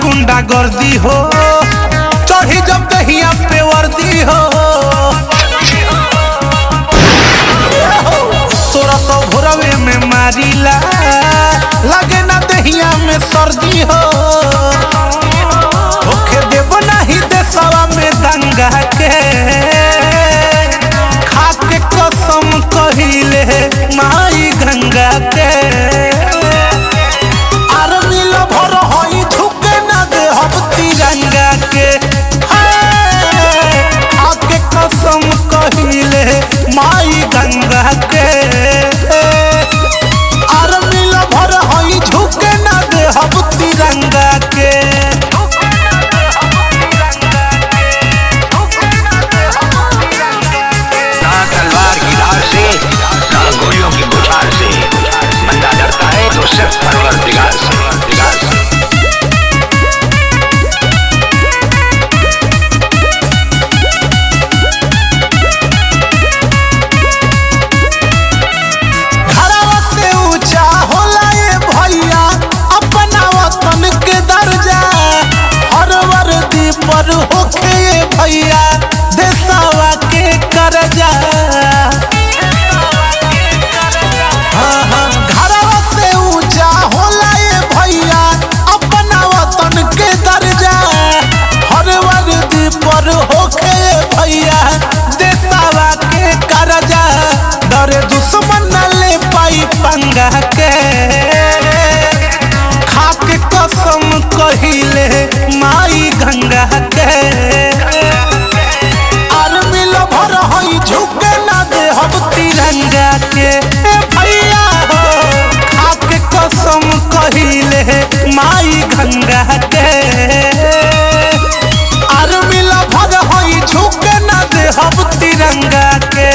गुंडा गर्दी हो, चढ़ी जब दहिया पे वर्दी हो। 1600 भोरवे में मारिला, लगे ना दहिया में सर्दी हो। होखे देव नाही देशवा में दंगा के, खाके कसम कहिले माई गंगा के। तिरंगा के आके कसम कहिले माई गंगा के। आर्मी लभर हई झुके ना दे हम तिरंगा के। ना तलवार की धार से ना गोलियों की बुछार से, बंदा डरता है तो सिर्फ परवरदिगार से। पर होखे भैया देशवा के करजा, घरवा से ऊंचा होला ये भैया अपना वतन के दर्जा। हर वर्दी पर होखे भैया देशवा के करजा, डरे दुश्मन न ले पाई पंगा के। खाके कसम कहिले माई गंगा के। आर्मी लभर हई झुके ना दे हम तिरंगा के। भैया हो खाके कसम कहिले माई गंगा के। आर्मी लभर हई झुके ना दे हम तिरंगा के।